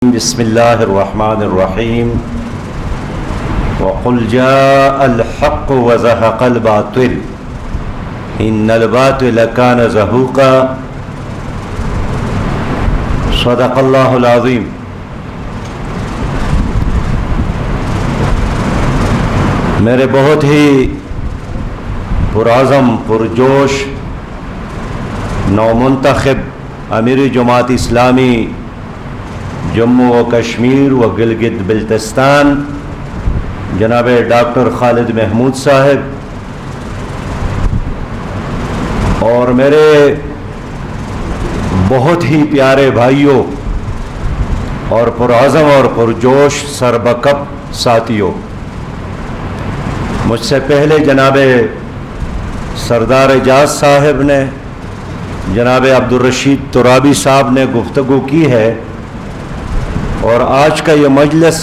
بسم الله الرحمن الرحيم وقل جاء الحق وزهق الباطل إن الباطل كان زهوقا صدق الله العظيم. میرے بہت ہی پرعزم پرجوش نومنتخب امیر جماعت اسلامی جموں و کشمیر و گلگت بلتستان جناب ڈاکٹر خالد محمود صاحب اور میرے بہت ہی پیارے بھائیوں اور پرعزم اور پرجوش سربکب ساتھیوں، مجھ سے پہلے جناب سردار اعجاز صاحب نے، جناب عبدالرشید ترابی صاحب نے گفتگو کی ہے، اور آج کا یہ مجلس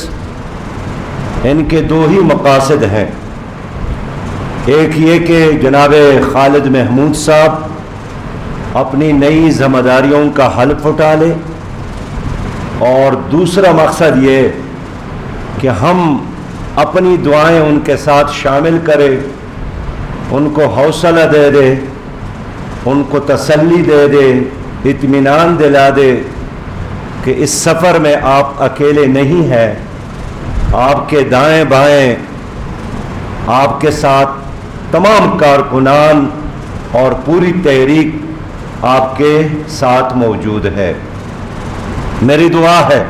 ان کے دو ہی مقاصد ہیں۔ ایک یہ کہ جناب خالد محمود صاحب اپنی نئی ذمہ داریوں کا حلف اٹھا لے، اور دوسرا مقصد یہ کہ ہم اپنی دعائیں ان کے ساتھ شامل کریں، ان کو حوصلہ دے دے، ان کو تسلی دے دے، اطمینان دلا دے کہ اس سفر میں آپ اکیلے نہیں ہیں، آپ کے دائیں بائیں آپ کے ساتھ تمام کارکنان اور پوری تحریک آپ کے ساتھ موجود ہے۔ میری دعا ہے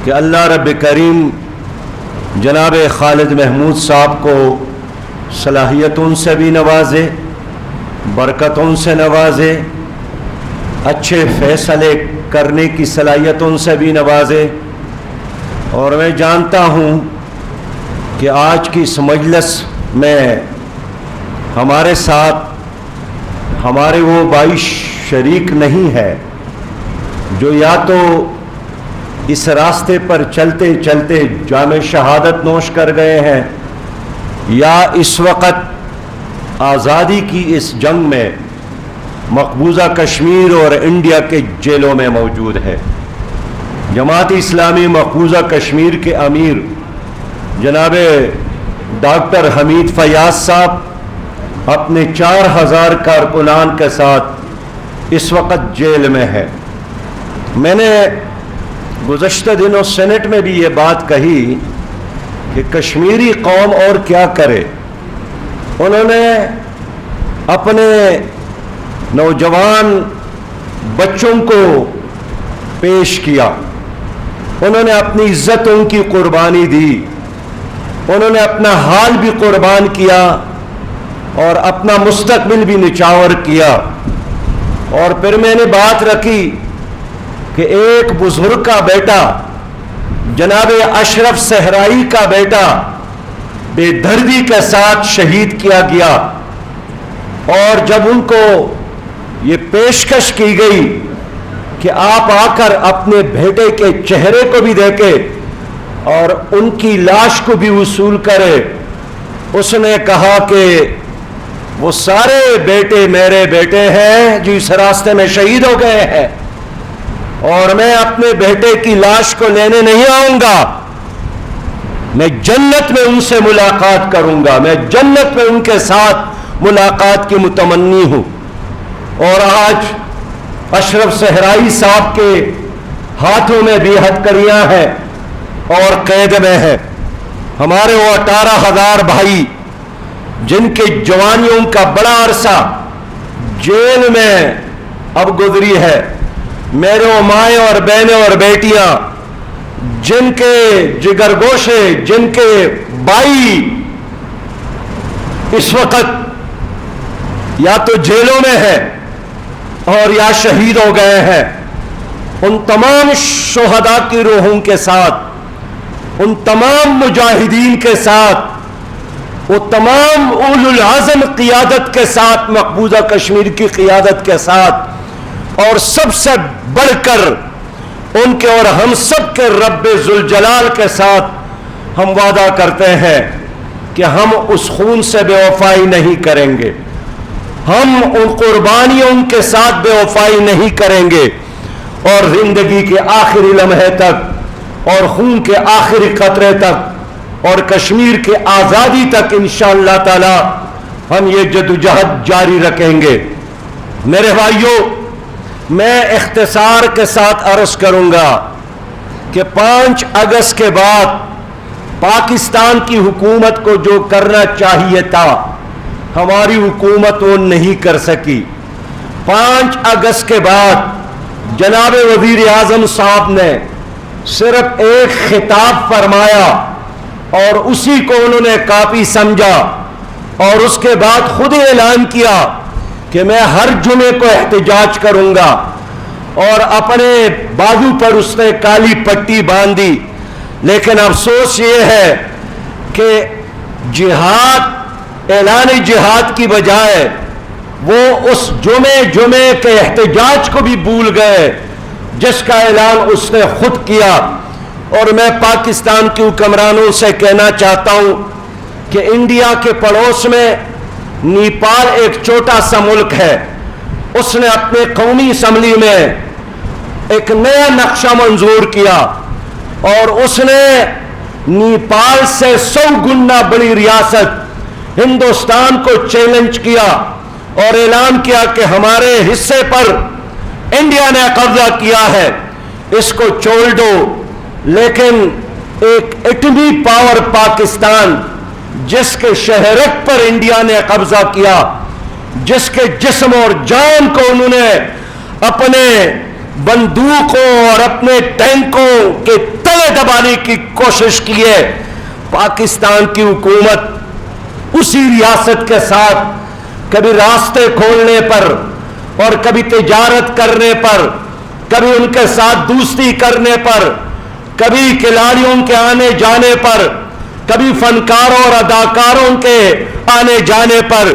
کہ اللہ رب کریم جناب خالد محمود صاحب کو صلاحیتوں سے بھی نوازے، برکتوں سے نوازے، اچھے فیصلے کرنے کی صلاحیتوں سے بھی نوازے، اور میں جانتا ہوں کہ آج کی اس مجلس میں ہمارے ساتھ ہمارے وہ بھائی شریک نہیں ہے جو یا تو اس راستے پر چلتے چلتے جام شہادت نوش کر گئے ہیں، یا اس وقت آزادی کی اس جنگ میں مقبوضہ کشمیر اور انڈیا کے جیلوں میں موجود ہے۔ جماعت اسلامی مقبوضہ کشمیر کے امیر جناب ڈاکٹر حمید فیاض صاحب اپنے 4000 کارکنان کے ساتھ اس وقت جیل میں ہے۔ میں نے گزشتہ دنوں سینٹ میں بھی یہ بات کہی کہ کشمیری قوم اور کیا کرے، انہوں نے اپنے نوجوان بچوں کو پیش کیا، انہوں نے اپنی عزتوں کی قربانی دی، انہوں نے اپنا حال بھی قربان کیا اور اپنا مستقبل بھی نچاور کیا۔ اور پھر میں نے بات رکھی کہ ایک بزرگ کا بیٹا جناب اشرف صحرائی کا بیٹا بے دردی کے ساتھ شہید کیا گیا، اور جب ان کو یہ پیشکش کی گئی کہ آپ آ کر اپنے بیٹے کے چہرے کو بھی دیکھے اور ان کی لاش کو بھی وصول کرے، اس نے کہا کہ وہ سارے بیٹے میرے بیٹے ہیں جو اس راستے میں شہید ہو گئے ہیں، اور میں اپنے بیٹے کی لاش کو لینے نہیں آؤں گا، میں جنت میں ان سے ملاقات کروں گا، میں جنت میں ان کے ساتھ ملاقات کی متمنی ہوں۔ اور آج اشرف صحرائی صاحب کے ہاتھوں میں بھی ہتھکڑیاں ہیں اور قید میں ہے۔ ہمارے وہ 18,000 بھائی جن کے جوانیوں کا بڑا عرصہ جیل میں اب گزری ہے، میرے مائیں اور بہنیں اور بیٹیاں جن کے جگر گوشے، جن کے بھائی اس وقت یا تو جیلوں میں ہے اور یا شہید ہو گئے ہیں، ان تمام شہداء کی روحوں کے ساتھ، ان تمام مجاہدین کے ساتھ، وہ تمام اولو العزم قیادت کے ساتھ، مقبوضہ کشمیر کی قیادت کے ساتھ، اور سب سے بڑھ کر ان کے اور ہم سب کے رب ذوالجلال کے ساتھ ہم وعدہ کرتے ہیں کہ ہم اس خون سے بے وفائی نہیں کریں گے، ہم ان قربانیوں کے ساتھ بے وفائی نہیں کریں گے، اور زندگی کے آخری لمحے تک اور خون کے آخری قطرے تک اور کشمیر کے آزادی تک انشاءاللہ تعالی ہم یہ جدوجہد جاری رکھیں گے۔ میرے بھائیوں، میں اختصار کے ساتھ عرض کروں گا کہ 5 اگست کے بعد پاکستان کی حکومت کو جو کرنا چاہیے تھا ہماری حکومت وہ نہیں کر سکی۔ 5 اگست کے بعد جناب وزیر اعظم صاحب نے صرف ایک خطاب فرمایا اور اسی کو انہوں نے کافی سمجھا، اور اس کے بعد خود اعلان کیا کہ میں ہر جمعے کو احتجاج کروں گا، اور اپنے بازو پر اس نے کالی پٹی باندھی۔ لیکن افسوس یہ ہے کہ جہاد، اعلان جہاد کی بجائے وہ اس جمعے کے احتجاج کو بھی بھول گئے جس کا اعلان اس نے خود کیا۔ اور میں پاکستان کے حکمرانوں سے کہنا چاہتا ہوں کہ انڈیا کے پڑوس میں نیپال ایک چھوٹا سا ملک ہے، اس نے اپنے قومی اسمبلی میں ایک نیا نقشہ منظور کیا اور اس نے نیپال سے 100 گنا بڑی ریاست ہندوستان کو چیلنج کیا اور اعلان کیا کہ ہمارے حصے پر انڈیا نے قبضہ کیا ہے، اس کو چھوڑ دو۔ لیکن ایک ایٹمی پاور پاکستان جس کے شہرت پر انڈیا نے قبضہ کیا، جس کے جسم اور جان کو انہوں نے اپنے بندوقوں اور اپنے ٹینکوں کے تلے دبانے کی کوشش کی ہے، پاکستان کی حکومت اسی ریاست کے ساتھ کبھی راستے کھولنے پر اور کبھی تجارت کرنے پر، کبھی ان کے ساتھ دوستی کرنے پر، کبھی کھلاڑیوں کے آنے جانے پر، کبھی فنکاروں اور اداکاروں کے آنے جانے پر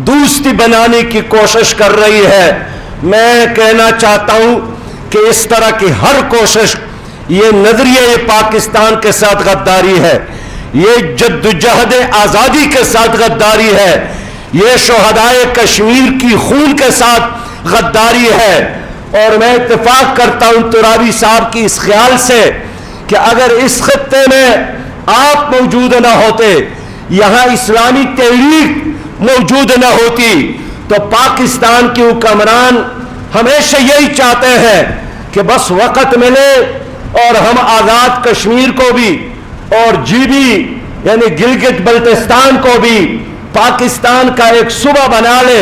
دوستی بنانے کی کوشش کر رہی ہے۔ میں کہنا چاہتا ہوں کہ اس طرح کی ہر کوشش، یہ نظریہ یہ پاکستان کے ساتھ غداری ہے، یہ جدوجہد آزادی کے ساتھ غداری ہے، یہ شہدائے کشمیر کی خون کے ساتھ غداری ہے۔ اور میں اتفاق کرتا ہوں ترابی صاحب کی اس خیال سے کہ اگر اس خطے میں آپ موجود نہ ہوتے، یہاں اسلامی تحریک موجود نہ ہوتی، تو پاکستان کے حکمران ہمیشہ یہی چاہتے ہیں کہ بس وقت ملے اور ہم آزاد کشمیر کو بھی اور جی بی یعنی گلگت بلتستان کو بھی پاکستان کا ایک صوبہ بنا لے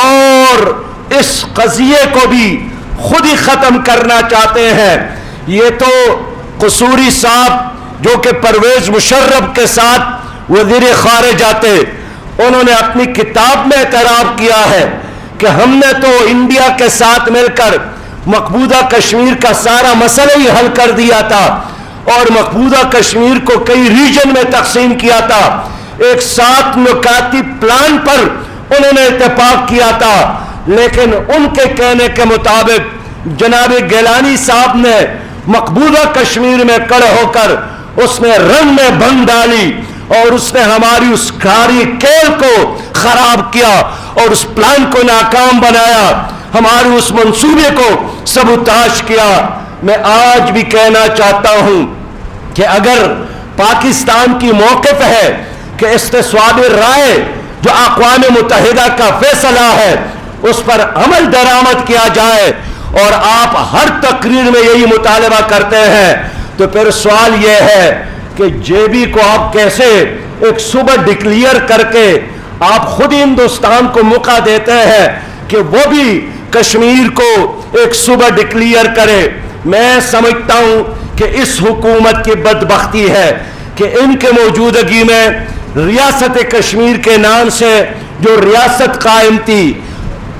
اور اس قضیے کو بھی خود ہی ختم کرنا چاہتے ہیں۔ یہ تو قصوری صاحب جو کہ پرویز مشرف کے ساتھ وزیر خارجہ تھے، انہوں نے اپنی کتاب میں اعتراف کیا ہے کہ ہم نے تو انڈیا کے ساتھ مل کر مقبوضہ کشمیر کا سارا مسئلہ ہی حل کر دیا تھا اور مقبوضہ کشمیر کو کئی ریجن میں تقسیم کیا تھا، ایک 7 نکاتی پلان پر انہوں نے اتفاق کیا تھا۔ لیکن ان کے کہنے کے مطابق جناب گیلانی صاحب نے مقبوضہ کشمیر میں کھڑے ہو کر اس نے رنگ میں بھنگ ڈالی اور اس نے ہماری اس کاری کھیل کو خراب کیا اور اس پلان کو ناکام بنایا، ہمارے اس منصوبے کو سبوتاش کیا۔ میں آج بھی کہنا چاہتا ہوں کہ اگر پاکستان کی موقف ہے کہ استصواب رائے جو اقوام متحدہ کا فیصلہ ہے اس پر عمل درآمد کیا جائے اور آپ ہر تقریر میں یہی مطالبہ کرتے ہیں، تو پھر سوال یہ ہے کہ جے بی کو آپ کیسے ایک صوبہ ڈکلیئر کر کے آپ خود ہندوستان کو موقع دیتے ہیں کہ وہ بھی کشمیر کو ایک صوبہ ڈکلیئر کرے۔ میں سمجھتا ہوں کہ اس حکومت کی بدبختی ہے کہ ان کے موجودگی میں ریاست کشمیر کے نام سے جو ریاست قائم تھی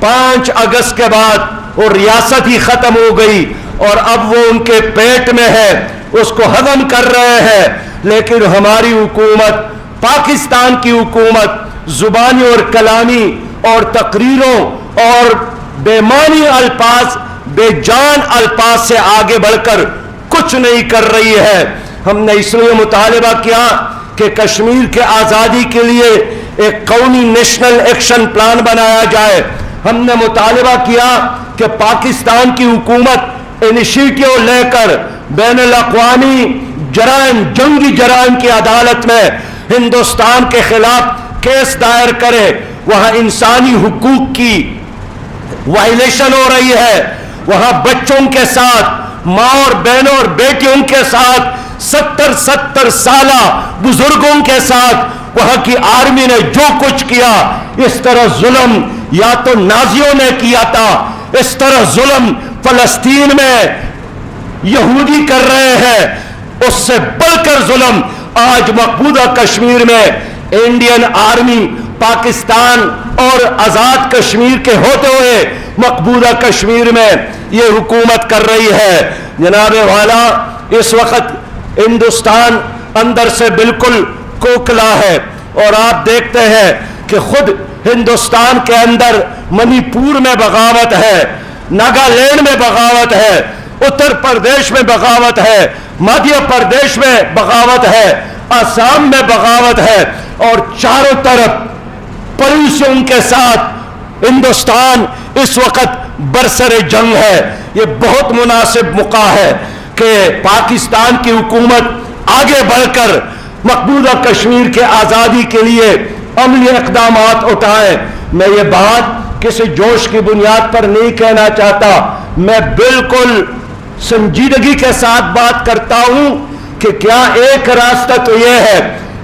5 اگست کے بعد وہ ریاست ہی ختم ہو گئی اور اب وہ ان کے پیٹ میں ہے، اس کو ہضم کر رہے ہیں۔ لیکن ہماری حکومت، پاکستان کی حکومت زبانی اور کلامی اور تقریروں اور بے معنی الفاظ، بے جان الفاظ سے آگے بڑھ کر کچھ نہیں کر رہی ہے۔ ہم نے اس لیے مطالبہ کیا کہ کشمیر کے آزادی کے لیے ایک قومی نیشنل ایکشن پلان بنایا جائے۔ ہم نے مطالبہ کیا کہ پاکستان کی حکومت انیشیٹو لے کر بین الاقوامی جرائم، جنگی جرائم کی عدالت میں ہندوستان کے خلاف کیس دائر کرے، وہاں انسانی حقوق کی وائلیشن ہو رہی ہے، وہاں بچوں کے ساتھ، ماں اور بہنوں اور بیٹیوں کے ساتھ، 70 سالہ بزرگوں کے ساتھ وہاں کی آرمی نے جو کچھ کیا، اس طرح ظلم یا تو نازیوں نے کیا تھا، اس طرح ظلم فلسطین میں یہودی کر رہے ہیں، اس سے بڑھ کر ظلم آج مقبوضہ کشمیر میں انڈین آرمی پاکستان اور آزاد کشمیر کے ہوتے ہوئے مقبوضہ کشمیر میں یہ حکومت کر رہی ہے۔ جناب والا، اس وقت ہندوستان اندر سے بالکل کوکلا ہے، اور آپ دیکھتے ہیں کہ خود ہندوستان کے اندر منی پور میں بغاوت ہے، ناگالینڈ میں بغاوت ہے، اتر پردیش میں بغاوت ہے، مدھیہ پردیش میں بغاوت ہے، آسام میں بغاوت ہے، اور چاروں طرف پولیسوں کے ساتھ ہندوستان اس وقت برسر جنگ ہے۔ یہ بہت مناسب موقع ہے کہ پاکستان کی حکومت آگے بڑھ کر مقبوضہ کشمیر کے آزادی کے لیے عملی اقدامات اٹھائے۔ میں یہ بات کسی جوش کی بنیاد پر نہیں کہنا چاہتا، میں بالکل سنجیدگی کے ساتھ بات کرتا ہوں کہ کیا ایک راستہ تو یہ ہے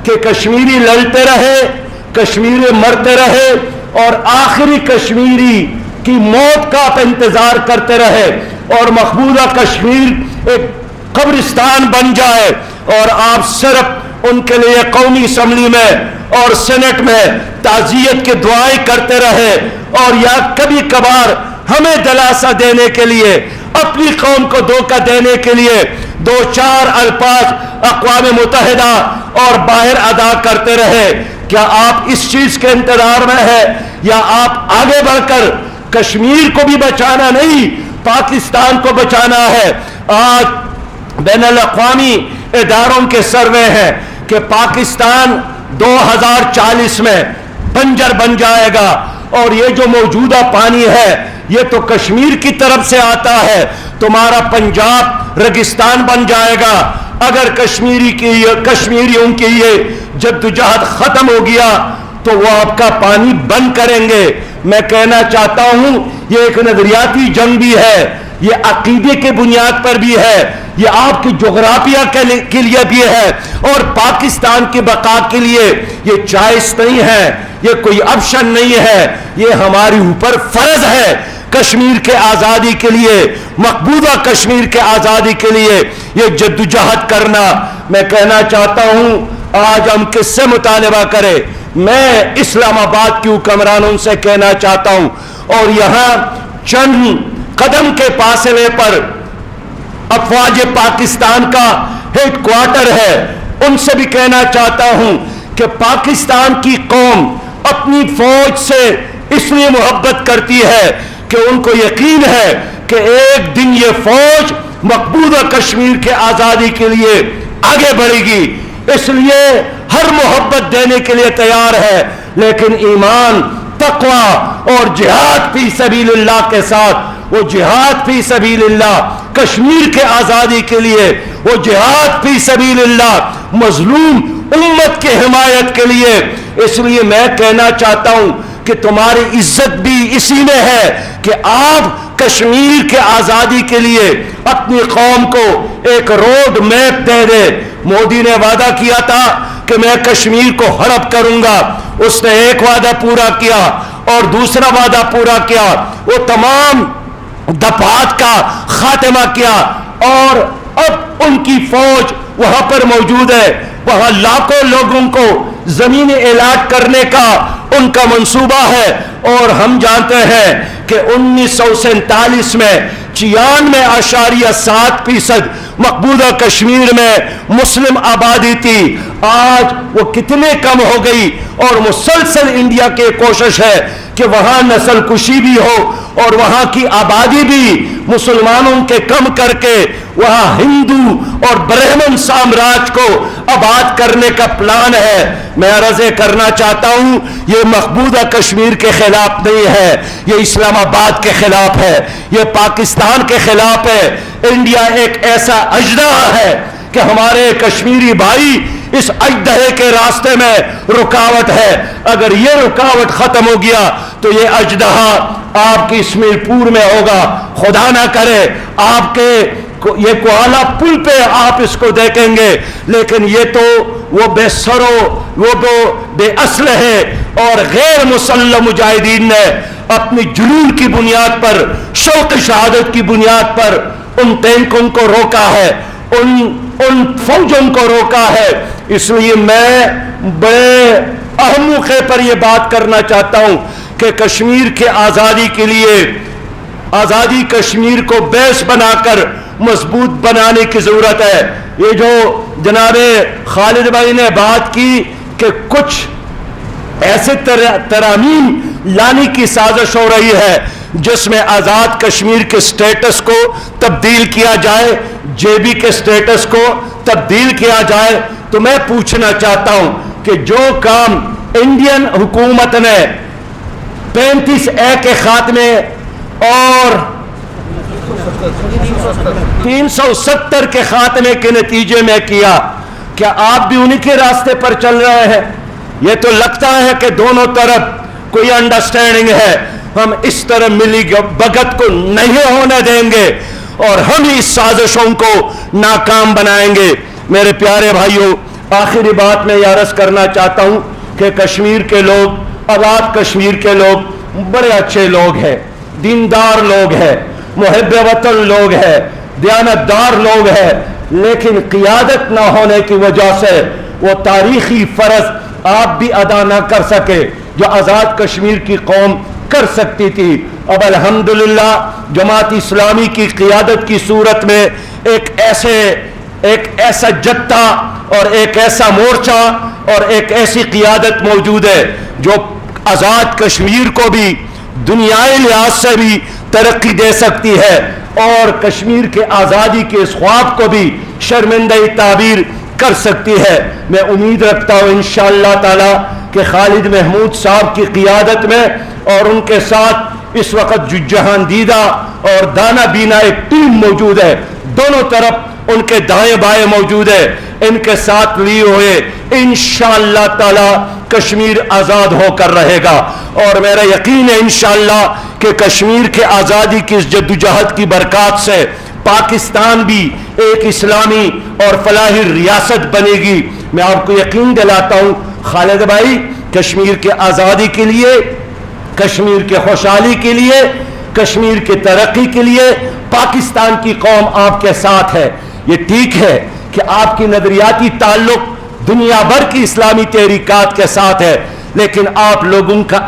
کہ کشمیری لڑتے رہے، کشمیری مرتے رہے، اور آخری کشمیری کی موت کا آپ انتظار کرتے رہے، اور مقبوضہ کشمیر ایک قبرستان بن جائے، اور آپ صرف ان کے لیے قومی اسمبلی میں اور سینٹ میں تعزیت کی دعائیں کرتے رہے، اور یا کبھی کبھار ہمیں دلاسا دینے کے لیے، اپنی قوم کو دھوکہ دینے کے لیے 2-4 الفاظ اقوام متحدہ اور باہر ادا کرتے رہے۔ کیا آپ اس چیز کے انتظار میں ہیں، یا آپ آگے بڑھ کر کشمیر کو بھی بچانا نہیں، پاکستان کو بچانا ہے؟ آج بین الاقوامی اداروں کے سروے ہیں کہ پاکستان 2040 میں بنجر بن جائے گا، اور یہ جو موجودہ پانی ہے یہ تو کشمیر کی طرف سے آتا ہے، تمہارا پنجاب ریگستان بن جائے گا اگر کشمیریوں کی یہ جدوجہد ختم ہو گیا تو وہ آپ کا پانی بند کریں گے۔ میں کہنا چاہتا ہوں یہ ایک نظریاتی جنگ بھی ہے، یہ عقیدے کے بنیاد پر بھی ہے، یہ آپ کی جغرافیہ کے لیے بھی ہے، اور پاکستان کی بقا کے لیے یہ چوائس نہیں ہے، یہ کوئی آپشن نہیں ہے، یہ ہمارے اوپر فرض ہے۔ کشمیر کے آزادی کے لیے، مقبوضہ کشمیر کے آزادی کے لیے یہ جدوجہد کرنا۔ میں کہنا چاہتا ہوں آج ہم کس سے مطالبہ کریں؟ میں اسلام آباد کی حکمرانوں سے کہنا چاہتا ہوں، اور یہاں چند قدم کے فاصلے پر افواج پاکستان کا ہیڈ کوارٹر ہے، ان سے بھی کہنا چاہتا ہوں کہ پاکستان کی قوم اپنی فوج سے اس لیے محبت کرتی ہے کہ ان کو یقین ہے کہ ایک دن یہ فوج مقبوضہ کشمیر کے آزادی کے لیے آگے بڑھے گی، اس لیے ہر محبت دینے کے لیے تیار ہے، لیکن ایمان، تقوی اور جہاد فی سبیل اللہ کے ساتھ، وہ جہاد فی سبیل اللہ کشمیر کے آزادی کے لیے، وہ جہاد فی سبیل اللہ مظلوم امت کے حمایت کے لیے۔ اس لیے میں کہنا چاہتا ہوں کہ تمہاری عزت بھی اسی میں ہے کہ آپ کشمیر کے آزادی کے لیے اپنی قوم کو ایک روڈ میپ دے دے۔ مودی نے وعدہ کیا تھا کہ میں کشمیر کو ہڑپ کروں گا، اس نے ایک وعدہ پورا کیا اور دوسرا وعدہ پورا کیا، وہ تمام دفعات کا خاتمہ کیا، اور اب ان کی فوج وہاں پر موجود ہے، وہاں لاکھوں لوگوں کو زمین الاٹ کرنے کا ان کا منصوبہ ہے، اور ہم جانتے ہیں کہ 1947 میں 96.7% مقبوضہ کشمیر میں مسلم آبادی تھی، آج وہ کتنے کم ہو گئی، اور مسلسل انڈیا کی کوشش ہے کہ وہاں نسل کشی بھی ہو اور وہاں کی آبادی بھی مسلمانوں کے کم کر کے وہاں ہندو اور برہمن سامراج کو آباد کرنے کا پلان ہے. میں عرض کرنا چاہتا ہوں یہ مقبوضہ کشمیر کے خلاف نہیں ہے, یہ اسلام آباد کے خلاف ہے, یہ پاکستان کے خلاف ہے. انڈیا ایک ایسا اژدہا ہے کہ ہمارے کشمیری بھائی اس اژدہے کے راستے میں رکاوٹ ہے. اگر یہ رکاوٹ ختم ہو گیا تو یہ اژدہا آپ کی اسمیل پور میں ہوگا. خدا نہ کرے آپ کے یہ کوالہ پل پہ آپ اس کو دیکھیں گے, لیکن یہ تو وہ بے سرو وہ بے اصل ہے. اور غیر مسلح مجاہدین نے اپنی جنون کی بنیاد پر, شوق شہادت کی بنیاد پر ان ٹینکوں کو روکا ہے, ان فوجوں کو روکا ہے. اس لیے میں بڑے اہم موقع پر یہ بات کرنا چاہتا ہوں کہ کشمیر کے آزادی کے لیے, آزادی کشمیر کو بیس بنا کر مضبوط بنانے کی ضرورت ہے. یہ جو جناب خالد بھائی نے بات کی کہ کچھ ایسے ترامیم لانے کی سازش ہو رہی ہے جس میں آزاد کشمیر کے سٹیٹس کو تبدیل کیا جائے, جے بی کے سٹیٹس کو تبدیل کیا جائے, تو میں پوچھنا چاہتا ہوں کہ جو کام انڈین حکومت نے 35A کے خاتمے اور 370 کے خاتمے کے نتیجے میں کیا, کیا آپ بھی انہی کے راستے پر چل رہے ہیں؟ یہ تو لگتا ہے کہ دونوں طرف کوئی انڈرسٹینڈنگ ہے. ہم اس طرح ملی بھگت کو نہیں ہونے دیں گے اور ہم اس سازشوں کو ناکام بنائیں گے. میرے پیارے بھائیوں, آخری بات میں یہ عرض کرنا چاہتا ہوں کہ کشمیر کے لوگ, آزاد کشمیر کے لوگ بڑے اچھے لوگ ہیں, دیندار لوگ ہیں, محب وطن لوگ ہیں, دیانتدار لوگ ہیں, لیکن قیادت نہ ہونے کی وجہ سے وہ تاریخی فرض آپ بھی ادا نہ کر سکے جو آزاد کشمیر کی قوم کر سکتی تھی. اب الحمدللہ جماعت اسلامی کی قیادت کی صورت میں ایک ایسا جتھا اور ایک ایسا مورچہ اور ایک ایسی قیادت موجود ہے جو آزاد کشمیر کو بھی دنیائی لحاظ سے بھی ترقی دے سکتی ہے اور کشمیر کے آزادی کے اس خواب کو بھی شرمندہ تعبیر کر سکتی ہے. میں امید رکھتا ہوں انشاءاللہ تعالی کہ خالد محمود صاحب کی قیادت میں اور ان کے ساتھ اس وقت جہان دیدہ اور دانا بینا ایک ٹیم موجود ہے, دونوں طرف ان کے دائیں بائیں موجود ہے, ان کے ساتھ لیے ہوئے انشاءاللہ تعالی کشمیر آزاد ہو کر رہے گا. اور میرا یقین ہے انشاءاللہ کہ کشمیر کے آزادی کی اس جدوجہد کی برکات سے پاکستان بھی ایک اسلامی اور فلاحی ریاست بنے گی. میں آپ کو یقین دلاتا ہوں خالد بھائی, کشمیر کے آزادی کے لیے, کشمیر کے خوشحالی کے لیے, کشمیر کے ترقی کے لیے پاکستان کی قوم آپ کے ساتھ ہے. یہ ٹھیک ہے کہ آپ کی نظریاتی تعلق دنیا بھر کی اسلامی تحریکات کے ساتھ ہے, لیکن آپ لوگوں کا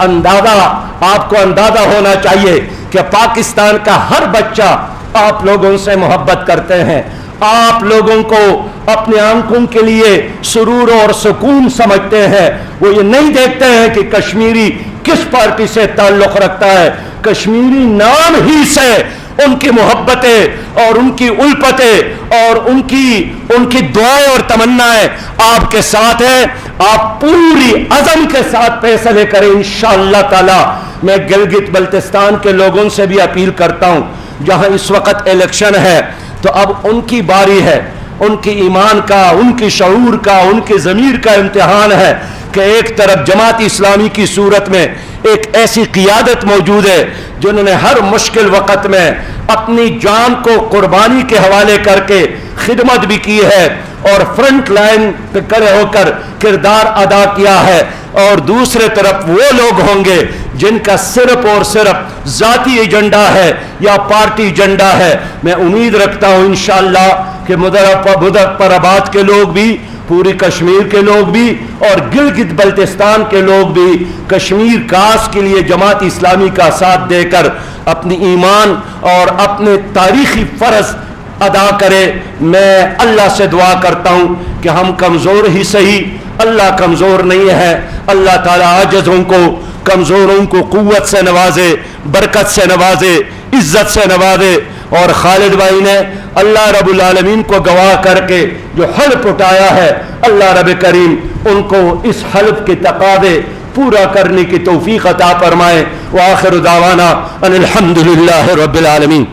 آپ کو اندازہ ہونا چاہیے کہ پاکستان کا ہر بچہ آپ لوگوں سے محبت کرتے ہیں, آپ لوگوں کو اپنے آنکھوں کے لیے سرور اور سکون سمجھتے ہیں. وہ یہ نہیں دیکھتے ہیں کہ کشمیری کس پارٹی سے تعلق رکھتا ہے, کشمیری نام ہی سے ان کی محبتیں اور ان کی الفتیں اور ان کی دعائیں اور تمنائیں آپ کے ساتھ ہیں. آپ پوری عزم کے ساتھ فیصلے کریں انشاءاللہ تعالی. میں گلگت بلتستان کے لوگوں سے بھی اپیل کرتا ہوں, جہاں اس وقت الیکشن ہے تو اب ان کی باری ہے, ان کی ایمان کا, ان کی شعور کا, ان کی ضمیر کا امتحان ہے کہ ایک طرف جماعت اسلامی کی صورت میں ایک ایسی قیادت موجود ہے جنہوں نے ہر مشکل وقت میں اپنی جان کو قربانی کے حوالے کر کے خدمت بھی کی ہے اور فرنٹ لائن پہ کھڑے ہو کر کردار ادا کیا ہے, اور دوسرے طرف وہ لوگ ہوں گے جن کا صرف اور صرف ذاتی ایجنڈا ہے یا پارٹی ایجنڈا ہے. میں امید رکھتا ہوں انشاءاللہ کہ مظفر آباد کے لوگ بھی, پوری کشمیر کے لوگ بھی اور گلگت بلتستان کے لوگ بھی کشمیر کاس کے لیے جماعت اسلامی کا ساتھ دے کر اپنی ایمان اور اپنے تاریخی فرض ادا کرے. میں اللہ سے دعا کرتا ہوں کہ ہم کمزور ہی صحیح, اللہ کمزور نہیں ہے. اللہ تعالیٰ عاجزوں کو, کمزوروں کو قوت سے نوازے, برکت سے نوازے, عزت سے نوازے. اور خالد بھائی نے اللہ رب العالمین کو گواہ کر کے جو حلف اٹھایا ہے، اللہ رب کریم ان کو اس حلف کے تقاضے پورا کرنے کی توفیق عطا فرمائے۔ وآخر دعوانا ان الحمد للہ رب العالمین۔